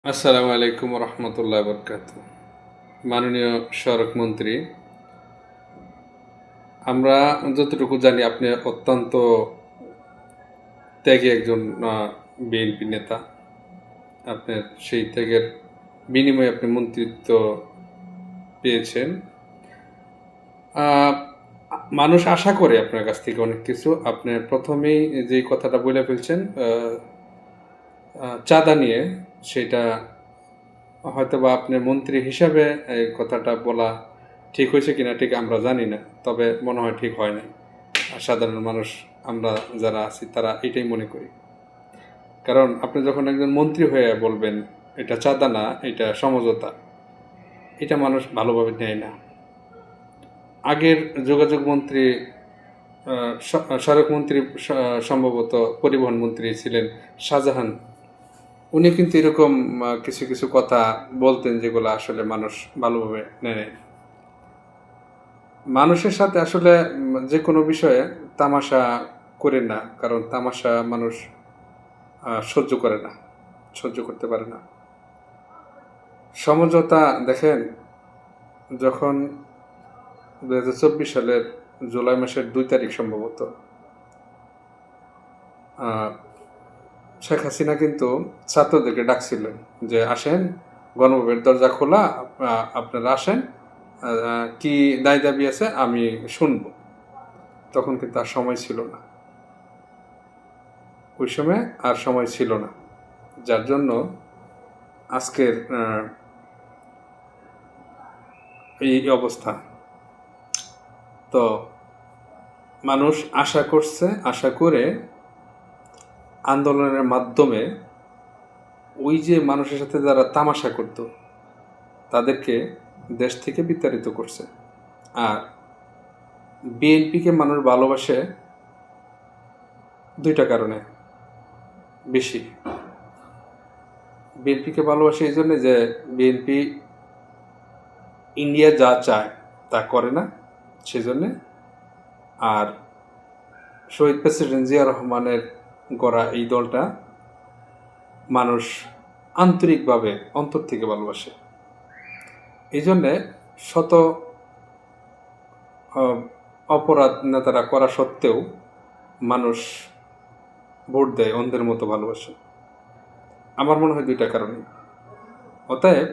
আসসালামু আলাইকুম রহমতুল্লাহ বরকাত। মাননীয় সড়ক মন্ত্রী, আমরা যতটুকু জানি আপনি অত্যন্ত ত্যাগী একজন বিএনপি নেতা। আপনার সেই ত্যাগের বিনিময়ে আপনি মন্ত্রিত্ব পেয়েছেন। আহ, মানুষ আশা করে আপনার কাছ থেকে অনেক কিছু। আপনি প্রথমেই যে কথাটা বলে ফেলছেন চাঁদা নিয়ে, সেটা হয়তোবা আপনি মন্ত্রী হিসাবে এই কথাটা বলা ঠিক হয়েছে কিনা ঠিক আমরা জানি না, তবে মনে হয় ঠিক হয় না। আর সাধারণ মানুষ আমরা যারা আছি তারা এটাই মনে করি। কারণ আপনি যখন একজন মন্ত্রী হয়ে বলবেন এটা চাঁদা না, এটা সমঝোতা, এটা মানুষ ভালোভাবে নেয় না। আগের যোগাযোগ মন্ত্রী, সড়ক মন্ত্রী, সম্ভবত পরিবহন মন্ত্রী ছিলেন শাহজাহান। উনি কিন্তু এরকম কিছু কিছু কথা বলতেন যেগুলো আসলে মানুষ ভালোভাবে নেয়। মানুষের সাথে আসলে যে কোনো বিষয়ে তামাশা করেন না, কারণ তামাশা মানুষ সহ্য করে না, সহ্য করতে পারে না। সমঝোতা দেখেন, যখন 2024 সালের জুলাই মাসের 2 তারিখ সম্ভবত শেখ হাসিনা কিন্তু ছাত্রদেরকে ডাকছিলেন যে আসেন, গণভবনের দরজা খোলা, আপনারা আসেন, কি দায় দাবি আছে আমি শুনবো। তখন কিন্তু আর সময় ছিল না, ওই সময় আর সময় ছিল না, যার জন্য আজকের এই অবস্থা। তো মানুষ আশা করছে, আশা করে আন্দোলনের মাধ্যমে ওই যে মানুষের সাথে যারা তামাশা করত তাদেরকে দেশ থেকে বিতাড়িত করছে। আর বিএনপিকে মানুষ ভালোবাসে দুইটা কারণে বেশি। বিএনপিকে ভালোবাসে এই জন্যে যে বিএনপি ইন্ডিয়া যা চায় তা করে না, সেজন্যে। আর শহীদ প্রেসিডেন্ট জিয়া রহমানের গড়া এই দলটা মানুষ আন্তরিকভাবে অন্তর থেকে ভালোবাসে। এই জন্যে শত অপরাধ নেতারা করা সত্ত্বেও মানুষ ভোট দেয় অন্ধের মতো ভালোবাসে। আমার মনে হয় দুইটা কারণে। অতএব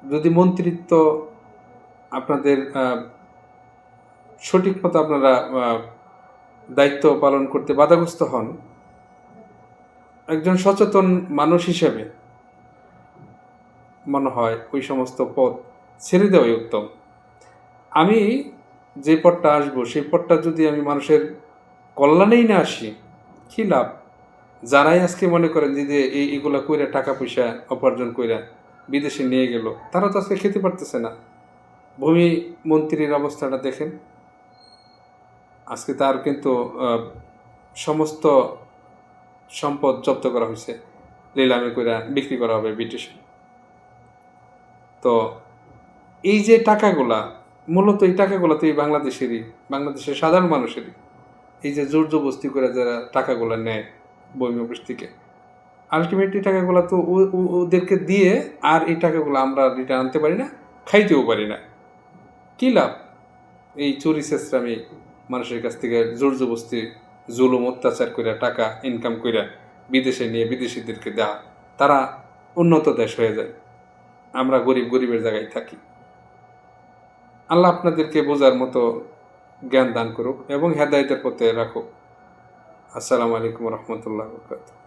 যদি মন্ত্রিত্ব আপনাদের সঠিক মতো আপনারা দায়িত্ব পালন করতে বাধাগ্রস্ত হন, একজন সচেতন মানুষ হিসেবে মনে হয় ওই সমস্ত পদ ছেড়ে দেওয়াই উত্তম। আমি যে পদটা আসবো সেই পদটা যদি আমি মানুষের কল্যাণেই না আসি, কী লাভ? যারাই আজকে মনে করেন যে এইগুলা কইরা টাকা পয়সা উপার্জন কইরা বিদেশে নিয়ে গেল, তারা তো আজকে খেতে পারতেছে না। ভূমি মন্ত্রীর অবস্থাটা দেখেন, আজকে তার কিন্তু সমস্ত সম্পদ জব্দ করা হয়েছে, নিলামে কইরা বিক্রি করা হবে ব্রিটিশে। তো এই যে টাকাগুলা, মূলত এই টাকাগুলা তো এই বাংলাদেশের সাধারণ মানুষেরই। এই যে জোর জবস্তি করে যারা টাকাগুলা নেয় ভূমি অফিস থেকে, আলটিমেটলি টাকাগুলো তো ওদেরকে দিয়ে, আর এই টাকাগুলো আমরা রিটার্ন আনতে পারি না, খাইতেও পারি না। কী লাভ? এই চুরি চেষ্টামি মানুষের কাছ থেকে জোর জবস্তি জুলুম অত্যাচার করে টাকা ইনকাম করে বিদেশে নিয়ে বিদেশিদেরকে দেওয়া, তারা উন্নত দেশ হয়ে যায়, আমরা গরিবের জায়গায় থাকি। আল্লাহ আপনাদেরকে বোঝার মতো জ্ঞান দান করুক এবং হেদায়েতের পথে রাখুক। আসসালামু আলাইকুম রহমতুল্লাহ বরকাতুহু।